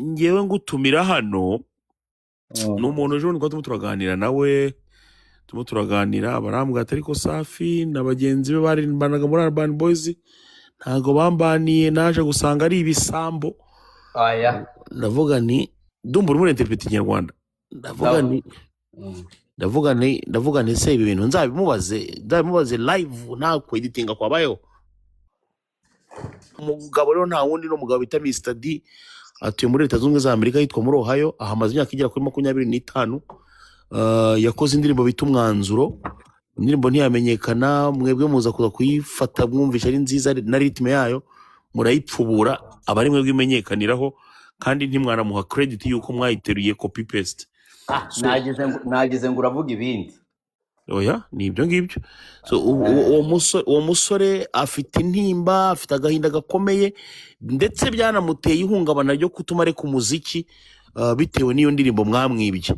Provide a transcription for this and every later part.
ngewe ngutumira hano ni umuntu ejo bundi turimo turaganira nawe, turimo turaganira barambwira ati ariko Safi na bagenzi be barimbanaga muri Urban Boys ntago bambaniye, naje gusanga ari ibisambo. Aya. Ndavuga nti ndumva urimo interprete ikinyarwanda. Ndavuga nti se ibi bintu nzabimubaze live nta kweditinga kwabayeho. Umugabo rero nta wundi n'umugabo bita Mr D, atuye muri Leta Zunze Ubumwe za Amerika, yitwa muri Ohio, ahamaze imyaka igera kuri 25. Yakoze indirimbo bita Umwanzuro. Indirimbo ntiyamenyekana, mwebwe muza kuza kuyifata mwumvisha ari nziza na ritme yayo murayipfubura, abari mwebwe imenyekaniraho, kandi ntimwanamuha credit yuko mwayiteruye copy paste. Nagize ngo uravuga ibindi. Oya, ni ibyo ngibyo. So uwo musore afite intimba, afite agahinda gakomeye, ndetse byanamuteye ihungabana ryo kutuma areka umuziki bitewe n'iyo ndirimbo mwamwibye.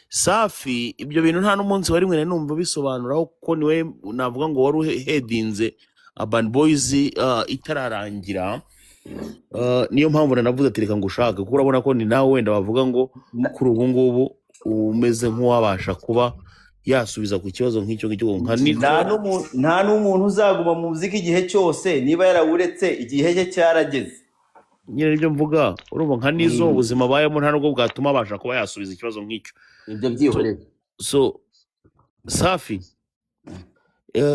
Safi ibyo bintu nta n'umunsi wari mwe numva bisobanuraho, ko niwe navuga ngo wari headinze Urban Boys itararangira. Niyo mpamvu navuze ati reka ngushaka, kuko urabona ko ni nawe wenda bavuga ngo kuri ubu ngubu umeze nk'uwabasha kuba yasubiza ku kibazo nk'icyo nta n'umuntu uzaguma mu muziki igihe cyose niba yarawuretse igihe cye cyarageze. Nyine nibyo mvuga, urumva nka nizo ubuzima bayemo nta nubwo bwatuma abasha kuba yasubiza ikibazo nk'icyo. Ibyo byihoreye. So Safi,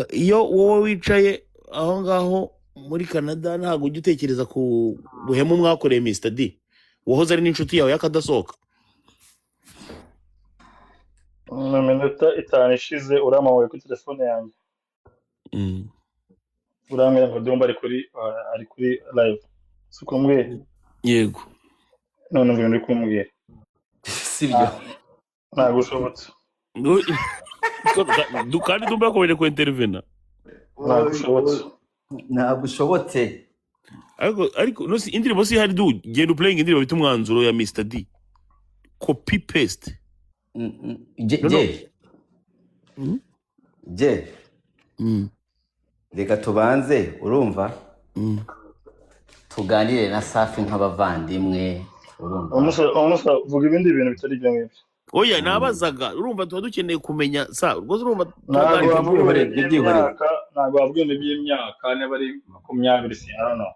iyo wowe wicaye aho ngaho muri Canada ntabwo ujya utekereza ku buhemu mwakoreye Mr D wahoze ari n'inshuti yawe y'akadasohoka? Mu minota 5 ishize uramawe kuri telefone yanjye. Urambwira ngo Domba ari kuri live. Suko mbwe. Yego. None ngo ndi kumbwira. Sibyo. Ntabwo ushobotse. Kandi Domba akomeje ku intervena. Ntabwo ushobotse. Ariko no si indirimbo si hari genda playing indirimbo bita Umwanzuro ya Mr D. Copy paste. Reka tubanze urumva tuganire na Safi nk'abavandimwe, urumva umusa vuga ibindi bintu bitari byo ngibyo. Oya, nabazaga urumva tuba dukeneye kumenya rwose urumva ntabwo wavuga iby'imyaka niba ari 20 si hano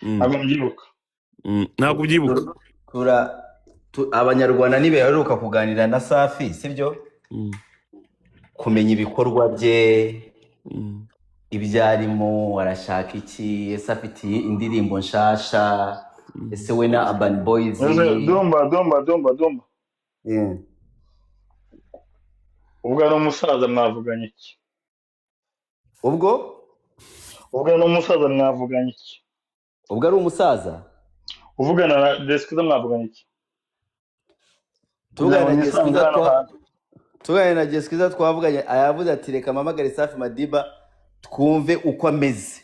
ntabwo mbyibuka. Ntabwo ubyibuka. Abanyarwanda niberuka kuganira na Safi sibyo, kumenya ibikorwa bye, ibyarimo, arashaka iki, ese afite indirimbo nshasha, ese we na Urban Boys. Domba ubwo ari umusaza mwavuganye iki? Ubwo ari umusaza mwavuganye iki? Ubwo ari umusaza uvugana na Deskiza mwavuganye iki? Tugane na Deskiza twavuganye, ayavuze ati reka mpamagare Safi Madiba twumve uko ameze.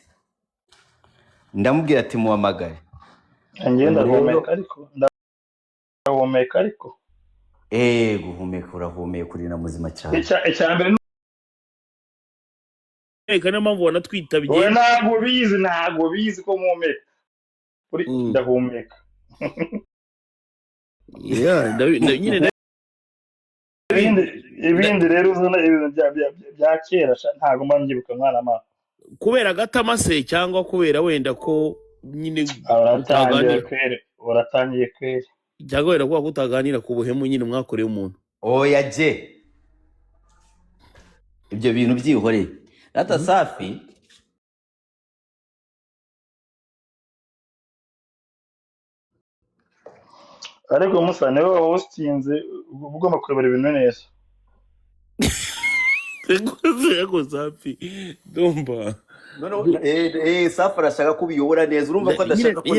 Ndamubwira ati muhamagare. Ngenda guhumeka ariko guhumeka urahumeka uri na muzima cyane. Icyambere kana mpamvu wanatwitabye. Ntabwo bizi ko muhumeka. Uri ndahumeka. Nyine ibindi rero uzana ibintu bya kera ntago mbyibuka mwana ma. Kubera gatama se cyangwa kubera wenda ko nyine uratangiye kwere. Cyangwa wenda kuba kutaganira ku buhemu nyine mwakoreye umuntu. Oya je. Ibyo bintu byihoreye. Data Safi ariko musa niwe hostinze ugomba kurebera ibintu neza. Yego Safi Domba. Safi arashaka kubiyobora neza, urumva ko adashaka ko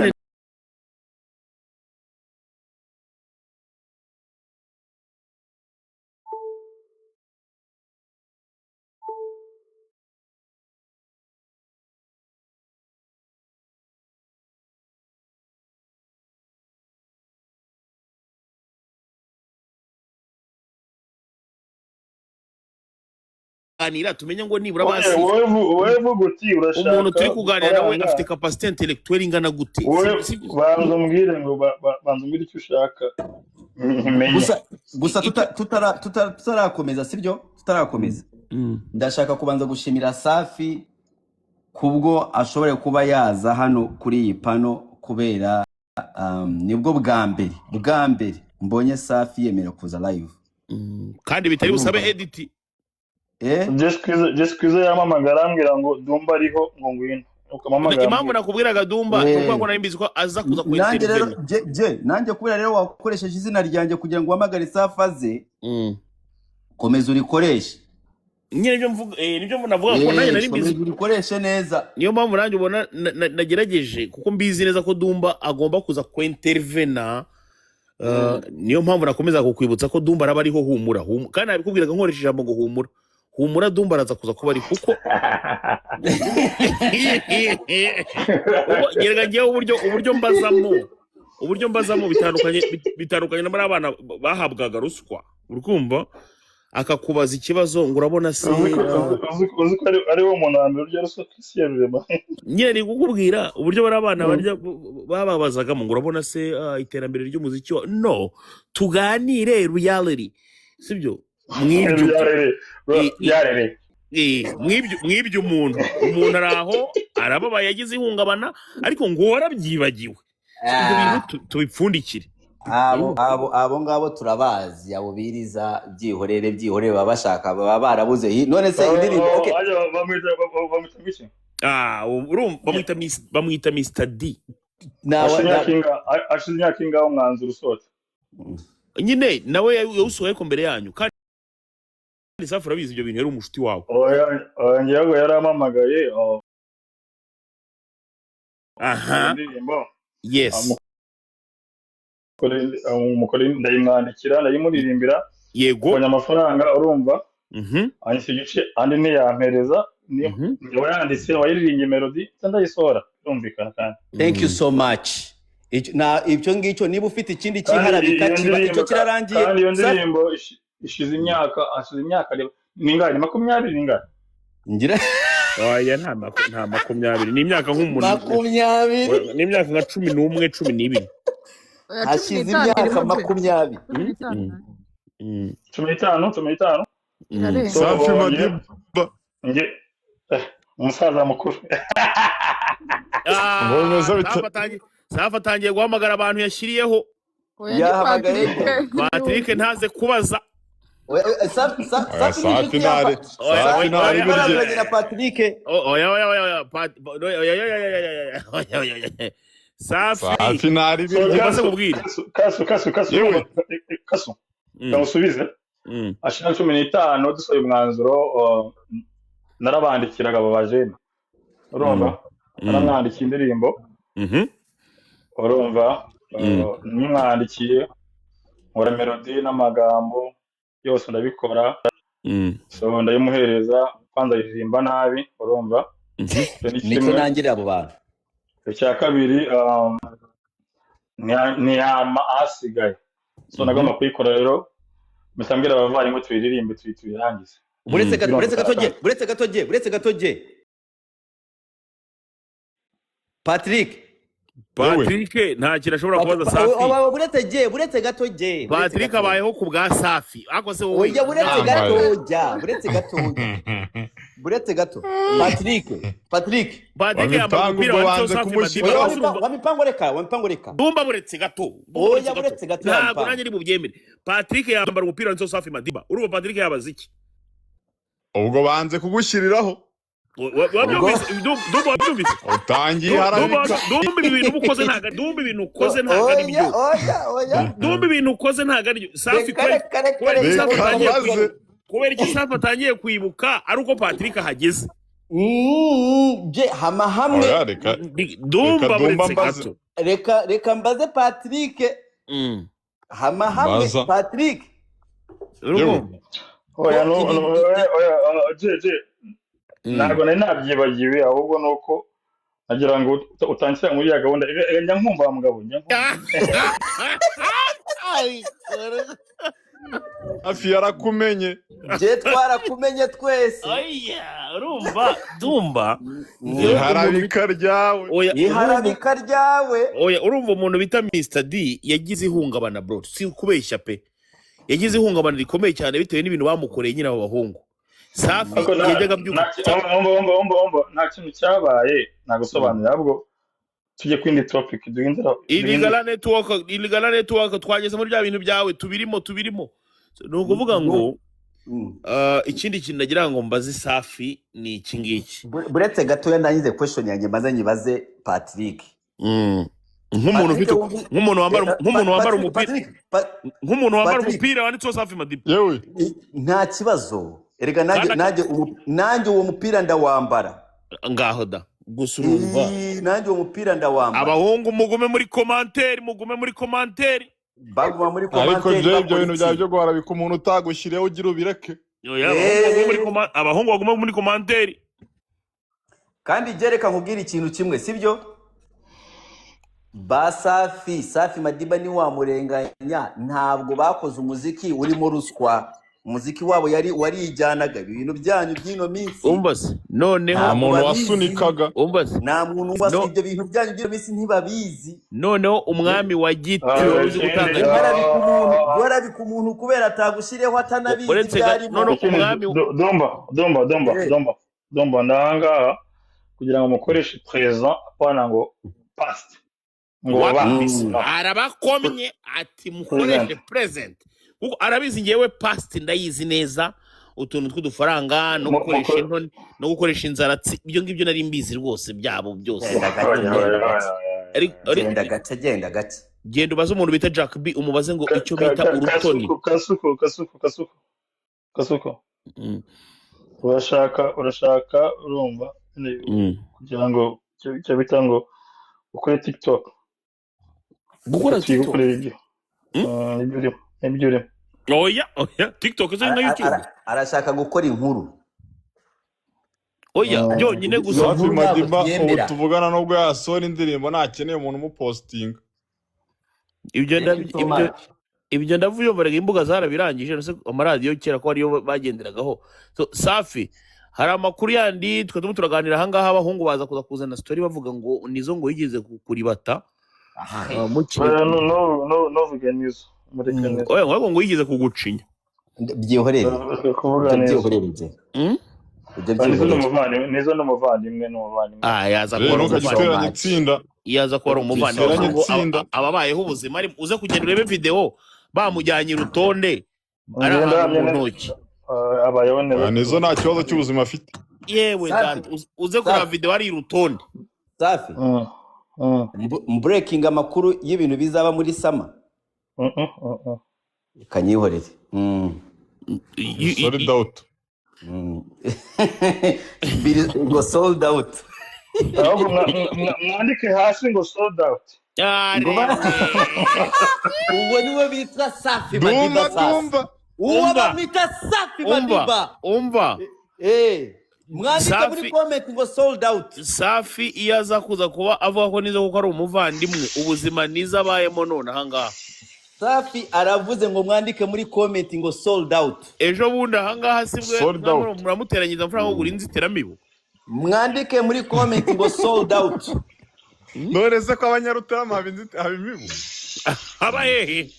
kuganira tumenye ngo nibura wowe basi wowe vuga uti urashaka umuntu turi kuganira nawe amafaranga, afite capacité intellectuelle ingana gute wowe banza umbwire ngo banza umbwire icyo ushaka menye. gusa tutarakomeza sibyo tutarakomeza ndashaka kubanza gushimira Safi kubwo ashobore kuba yaza hano kuri iyi pano kubera nibwo bwa mbere mbonye Safi yemera kuza live kandi bitari busabe edit Just kwiza yamamagara ambwira ngo Dumba ariho ngo ngwino ukamamagara. Impamvu nakubwiraga Dumba nuko ngo nambizi ko aza kuza ku nanjye rero nanjye kubera rero wakoresheje izina ryanjye kugira ngo uhamagare Safi aze komeza urikoreshe nyine byo mvuga nibyo navuga ko nanjye nari mbizi urikoreshe neza niyo mpamvu nanjye ubona nagerageje kuko mbizi neza ko Dumba agomba kuza ku intervena niyo mpamvu nakomeza kukwibutsa ko Dumba araba ariho humura kandi nabikubwiraga nkoresheje ijambo ngo humura Dumba araza kuza kuba ari kuko gerega ngiye uburyo mbazamo bitandukanye n'abari abana bahabwaga ruswa urukumva akakubaza ikibazo ngo urabona se uzi ko ari wo muntu wambere urya ruswa kwisi ya rurema nyine ni kukubwira uburyo bari abana barya bababazagamo ngo urabona se iterambere ry'umuziki no tuganire reality sibyo mwibyo umuntu araho arababaye yagize ihungabana ariko ngo warabyibagiwe ibyo bintu tubipfundikire abo ngabo turabazi abo biriza byihorere baba bashaka baba barabuze none se indirimbo okay bamwita Mr D ashize imyaka ingaho umwanzuro usohotse nyine nawe yawusohoye ko mbere yanyu kandi Safi urabizi ibyo bintu yari umushuti wawe ngiye yaramamagaye indirimbo yes umukore ndayimwandikira ndayimuririmbira yego kubona amafaranga urumva anyise igice andi ntiyampereza niyo yanditse wayiririmbye melody ndayisohora urumvikana kandi thank you so much ibyo ngicyo niba ufite ikindi kiharabika icyo kirarangiye kandi iyo ndirimbo ishize imyaka ningahe 20 ningahe ngira oya nta 20 ni imyaka nk'umuntu 20 ni imyaka nka 11 12 hashize imyaka 20 15 Safi Madiba umusaza mukuru Safi atangiye guhamagara abantu yashyiriyeho Patrick ntaze kubaza Safi nari burya Patrick Safi nari burya kasu kamusubize ashaka 15 dusoye umwanzuro narabandikiraga abo bajene urumva naramwandikiye indirimbo urumva nimwandikiye nkora melody n'amagambo yose ndabikora so ndayimuhereza kwanza yiririmba nabi urumva niko nangirira abo bantu icya kabiri ntiyama asigaye so nagomba kuyikora rero misambira abavanye ngo tuyiririmbe tuyirangize buretse gatoge Patrick nta kintu ashobora kubaza Safi buretse gatoge Patrick abayeho ku bwa Safi ako se wowe oya buretse gato Patrick yambara umupira wa Safi Madiba wamipango reka Dumba buretse gato oya buretse gato ntabwo nanjye ari bubyemere Patrick yambara umupira wa Safi Madiba urumva Patrick yabaza iki ubwo banze kugushyiriraho wabyumvise utangiye harabika Dumba ibintu ukoze ntaga Dumba ibintu ukoze ntaga ari byo Dumba ibintu ukoze ntaga ari byo Safi kubera iki Safi atangiye kwibuka ari uko Patrick ahageze hama hamwe Dumba buretse gato reka mbaze Patrick hama hamwe Patrick oya ntabwo nari nabyibagiwe ahubwo nuko nagira ngo utanshyira muri ya gahunda njya nkumva wa mugabo Safi yarakumenye je twarakumenye twese. Oya, urumva Dumba iharabika ryawe. oya Iharabika ryawe. oya urumva umuntu bita Mr D yagize ihungabana bro, si kubeshya pe, yagize ihungabana rikomeye cyane bitewe n'ibintu bamukoreye nyine abo bahungu. Safi yajyaga byuka nta kintu cyabaye nagusobanurira ahubwo tujye kwindi topic duhindura Illegal network twageze muri bya bintu byawe tubirimo ni ukuvuga ngo ikindi kintu nagira ngo mbaze Safi ni iki ngiki. Buretse gatoya ndangize question yanjye maze nyibaze Patrick. nk'umuntu wambara umupira wanditseho Safi Madiba. Yewe Nta kibazo. Erega nanjye uwo mupira ndawambara. Ngaho da gusa urumva Nanjye uwo mupira ndawambara. abahungu mugume muri commentaire Baguma muri ariko commentaire. je ibyo bintu byawe byo guharabika umuntu utagushyiriyeho ugira ubireke. abahungu bagume muri commentaire. Kandi jereka nkubwira ikintu kimwe sibyo? Ba Safi Madiba ni wamurenganya, ntabwo bakoze umuziki urimo ruswa. Umuziki wabo warijyanaga ibintu byanyu byino minsi. Umbase noneho Nta muntu wasunikaga. Umbase nta muntu wasi ibyo bintu byanyu byino minsi ntibabizi. noneho umwami wa giti uzi gutanga Warabika umuntu kubera atagushireho atanabizi byarimo. umwami Domba ndanga kugira ngo mukoreshe present apana ngo past ngo arabakomye ati mukoreshe present kuko arabizi ngewe past ndayizi neza, utuntu tw'udufaranga no gukoresha intoni no gukoresha inzaratsi, ibyo ngibyo nari mbizi rwose byabo byose. Genda gace. Genda ubaze umuntu bita Jack B umubaze ngo icyo bita urutoni. Kasuko urashaka urumva kugira ngo icyo bita ngo ukore TikTok. Gukora TikTok ibyo urimo. Oya TikTok zo na YouTube. Arashaka gukora inkuru. Oya byonyine gusa. Safi Madiba ubu tuvugana nubwo yasohora indirimbo ntakeneye umuntu umupostinga. Ibyo ndavuye mbere imbuga zarabirangije no se amaradiyo kera ko ariyo bagenderagaho. So Safi hari amakuru yandi twatuma turaganira hangaha abahungu baza kuza kuzana story bavuga ngo nizo ngo yigeze kuribata. No veganism. Oya ngo yigeze kugucinya. Byihorere. Nizo n'umuvandimwe. Yaza kuba umuvandimwe itsinda. Yaza kuba umuvandimwe ababayeho ubuzima ari uze kugenda urebe video bamujyanye urutonde ari ahantu mu ntoki. Abayeho neza. Nizo nta kibazo cy'ubuzima afite. Yewe uze kureba video ari urutonde. Safi. Breaking amakuru y'ibintu bizaba muri sama. Kanyihorere. Sold out. Ngo sold out. Mwandike hasi ngo sold out. Uwo niwe bita Safi Madiba sasa. Uwo bamwita Safi Madiba. Umva. Mwandike muri comment ngo sold out. Safi iyo aza kuza kuba avuga ko nizo kuko ari umuvandimwe ubuzima niza abayemo none ahangaha. Safi aravuze ngo mwandike muri comment ngo sold out. Ejo bundi ahangaha sibwe muramuteranyiza amafaranga yo gura inzitiramibu. Mwandike muri comment ngo sold out. None se ko abanyarutarama habimibu aba hehe.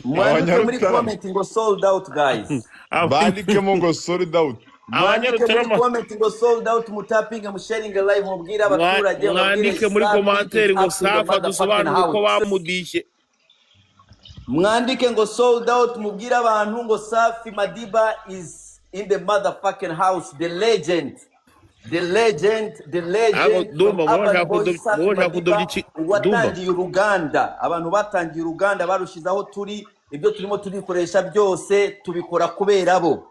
Mwandike muri comment ngo sold out guys. Bandikemo ngo sold out. Abanyarutarama comment ngo sold out, mutapinga musharing live mubwira abaturage. Mwandike muri commentaire ngo Safi dusobanura uko bamudishe. Mwandike ngo sold out mubwira abantu ngo Safi Madiba is in the motherfucking house. The legend. Watangiye uruganda. Abantu batangiye uruganda barushizaho turi. Ibyo turimo turikoresha byose tubikora kubera bo.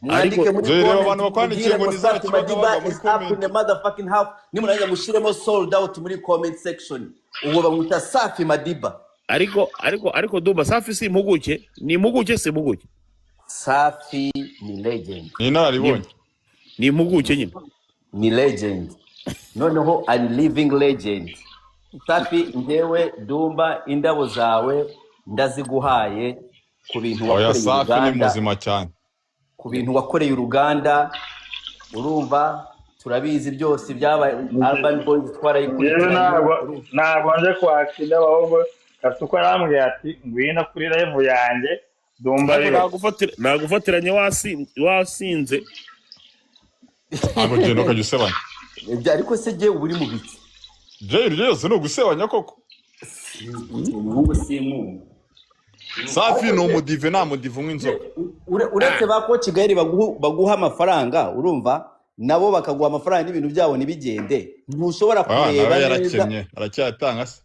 Mwandike muri comment Safi Madiba is up in the motherfucking house. Nimunajya mushiremo sold out muri comment section. Uwo bamwita Safi Madiba. Ariko Dumba Safi si impuguke, ni impuguke si impuguke. Safi ni legend. Ni naribonye. Ni impuguke nyine. Ni legend. Noneho a living legend. Safi ndewe Dumba indabo zawe ndaziguhaye ku bintu wakoreye Safi ni muzima cyane. ku bintu wakoreye uruganda urumva turabizi byose byabaye Urban Boys yewe twarayikurikiranye ntabwo nje kwakira ahubwo kasuko arambwira ati ngwino kuri live yanjye Dumba rero nagufatiranye wasinze ntabwo genda ukajya usebanya ariko se je uri mu biki je ryose no gusebanya koko umuhungu simu Safi no mudive nta mudive nk'inzoka uretse ba coach Gaël baguha amafaranga urumva nabo bakaguha amafaranga n'ibintu byabo nibigende ntushobora kureba neza aracyatanga se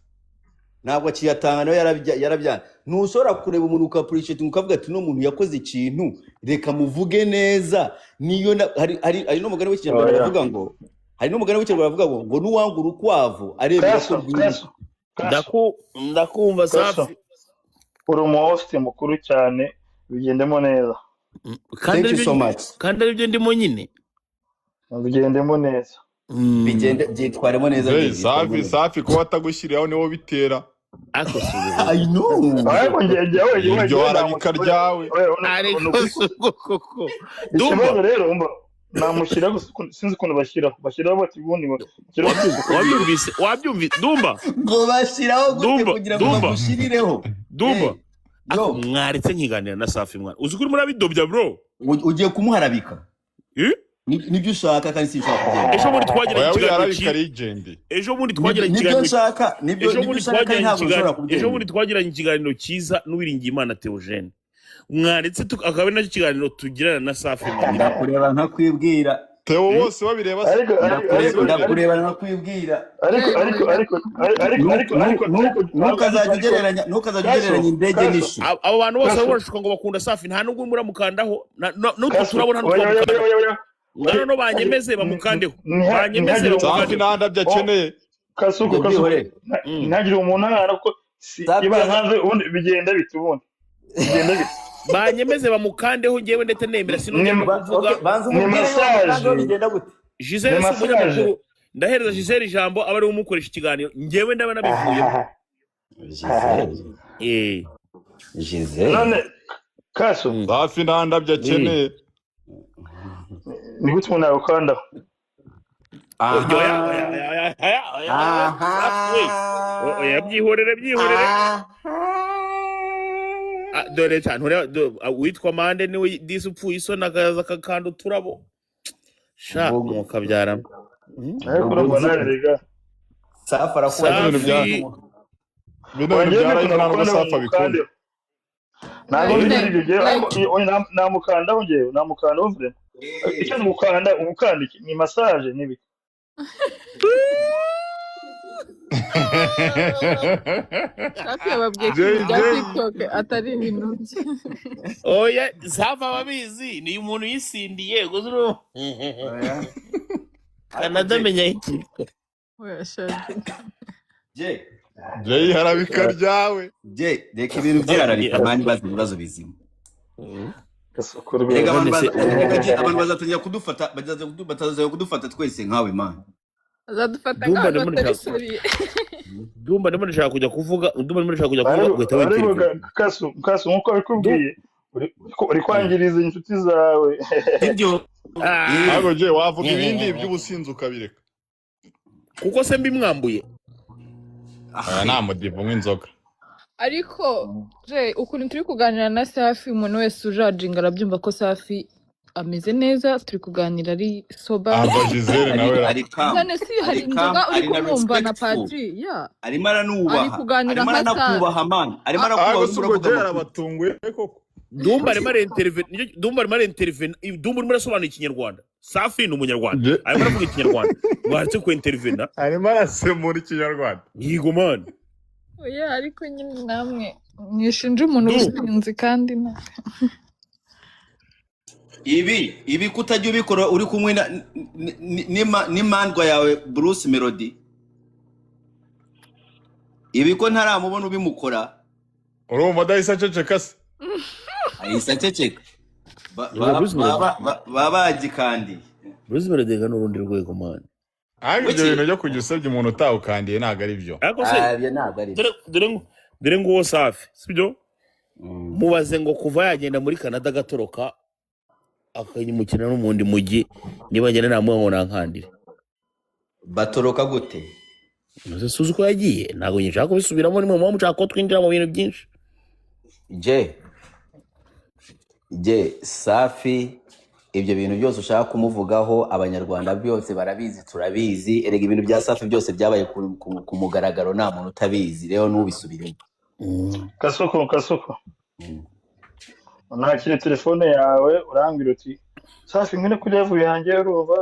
ntabwo akiyatanga nawe yarabyana ntushobora kureba umuntu ukaappreciate ukavuga ati no muntu yakoze ikintu reka muvuge neza niyo hari no mugani w'ikinyarwanda bavuga ngo ngo nuwanga urukwavu arebera ko ndakumva Safi uri umuhost mukuru cyane bigendemo neza kandi aribyo ndimo nyine bigendemo neza byitwaremo neza Safi ko watagushyiriyeho niwo bitera I know ariko ngejewe ibyo harabika ryawe Dumba rero namushyira sinzi ukuntu bashyiraho bati ubundi wabyumvise Dumba ngo bashyiraho gute kugira ngo bamushirireho Dumba mwaretse nkiganira na Safi mwana uzi kuri murabidobya bro ugiye kumuharabika nibyo ushaka kandi sinshaka kugenda ejo muri twagira ikiganiro cyiza n'uwiringiye Imana Theogene mwaretse akaba nacyo kiganiro tugirana na Safi ndakureba nkakwibwira Theo bose babireba ndakureba nkakwibwira ariko ntukazajya ugereranya indege n'ishu abo bantu bose barashuka ngo bakunda Safi nta nubwo muramukandaho n'utu turabona ngano no banyemeze bamukandeho Safi nandabye akeneye kasuko ntagire umuntu ariko iba hanze ubundi bigenda bite banyemeze bamukandeho ngewe ndetse nemera sinongera kuvuga ni massage bigenda gute Gisele umunyamakuru ndahereza Gisele ijambo abari umukoresha ikiganiro ngewe ndabana bivuye Gisele none kaso Safi nandabye akeneye ni gute umuntu yakandaho byihorere dore cyane witwa Mande niwe disi upfuye isoni akaza akakanda uturabo sha mukabyaramo Safi arakubaza ibintu byaraye ntabwo Safi abikunda namukandaho ngewe namukandaho vrema icyo mukanda umukandiki ni massage nibi Safi yababwiye ko ibya TikTok atari ibintu bye oya Safi ababizi ni umuntu yisindiye guzuru Canada menya iki oya shaje Jay harabika ryawe reka ibintu byararika mani bazi ibibazo bizima abantu bazatangira kudufata batazajya twese nkawe man azadufata nk'abantu batari seriye Dumba ndimo ndashaka kujya kuvuga guhita witira kaso nkuko bikubwiye uri kwangiriza inshuti zawe ibyo ntabwo Jay wavuga ibindi by'ubusinzi ukabireka kuko se mbimwambuye nta mudivu nk'inzoga ariko je ukuntu turi kuganira na Safi umuntu wese ujajinga arabyumva ko Safi ameze neza turi kuganira ari soba Gisele nawe none si hari inzoga uri kumwumva na Padri arimo aranubaha ari kuganira nka nakubaha man arimo arakubaha abatunguye koko Dumba arimo areintervene Dumba urimo arasobanura ikinyarwanda Safi ni umunyarwanda arimo aravuga ikinyarwanda mwaretse ku intervene arimo arasemura ikinyarwanda yigo man oya ariko nyine namwe nishinje umuntu usinzi kandi na ibi kutajya ubikora uri kumwe n'imandwa yawe Bruce Melody ibi ko ntaramubona ubimukora urumva adahise aceceka se ahise aceceka babagikandiye Bruce Melody n'urundi rwego man ibyo bintu byo kujya usebya umuntu utawukandiye ntabwo ari byo dore nguwo Safi sibyo mubaze ngo kuva yagenda muri Canada agatoroka akanyimukira no mu ndi mujyi niba njye namuha ngo nankandire batoroka gute nose suzi ko yagiye ntabwo nshaka kubisubiramo nimwe muba mushaka ko twinjira mu bintu byinshi je Safi ibyo bintu byose ushaka kumuvugaho abanyarwanda byose barabizi turabizi erega ibintu bya Safi byose byabaye ku mugaragaro nta muntu utabizi rero nubisubiremo Kasoko unakire telefone yawe urambwira uti Safi ngene kuri level yanjye urumva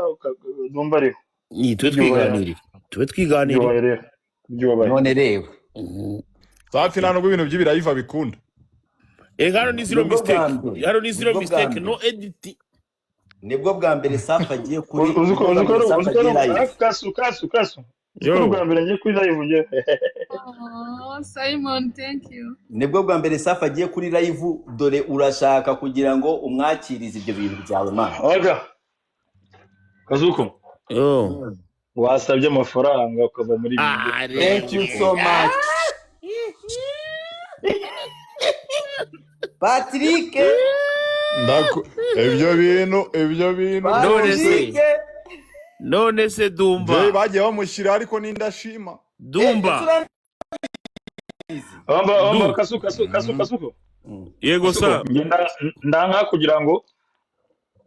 ndumva ariho ni tube twiganirira none rero Safi nta nubwo ibintu by'ibirayiva bikunda hano ni zero mistake no edit nibwo bwa mbere Safi agiye kuri uzuko kasu yo bwa mbere ngiye kuri live ngiye Simon thank you nibwo bwa mbere Safi agiye kuri live dore urashaka kugira ngo umwakirize ibyo bintu byawe mana oga Kazuko wasabye amafaranga ukava muri ibi thank you so much Patrick ibyo bintu none se Dumba bagiye bamushyira ariko n'indashima Dumba amba Kasuko yego sa ndanga kugira ngo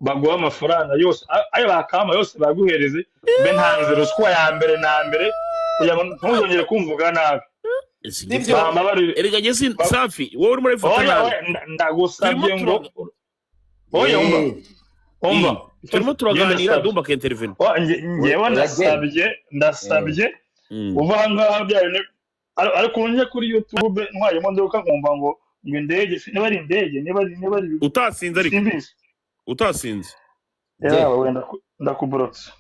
baguha amafaranga yose ayo bakama yose baguhereze be ntanze ruswa ya mbere na mbere kugira ngo ntuzongere kumvuga nabi erega gese Safi wowe uri muri foto ndagusabye ngo umva turimo turaganira Dumba ka intervene ngewe ndasabye uva ngaha byane ariko nje kuri YouTube ntwaye modoka nkumva ngo indege niba ari indege niba ari utasinze ariko utasinze yawe ndakubrotse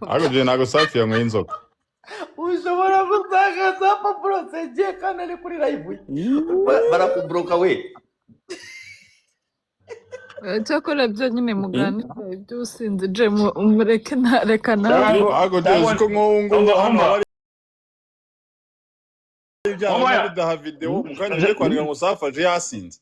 ariko je nago Safi yanyweye inzoga ushobora gutakaza pabrotse je kandi ari kuri live barakubroka we cyakora byo nyine muganira ibyo usinze je umureke ntareka nawe ariko je ko nkongo hano ibya video mukanya je kwandika ngo Safi aje yasinze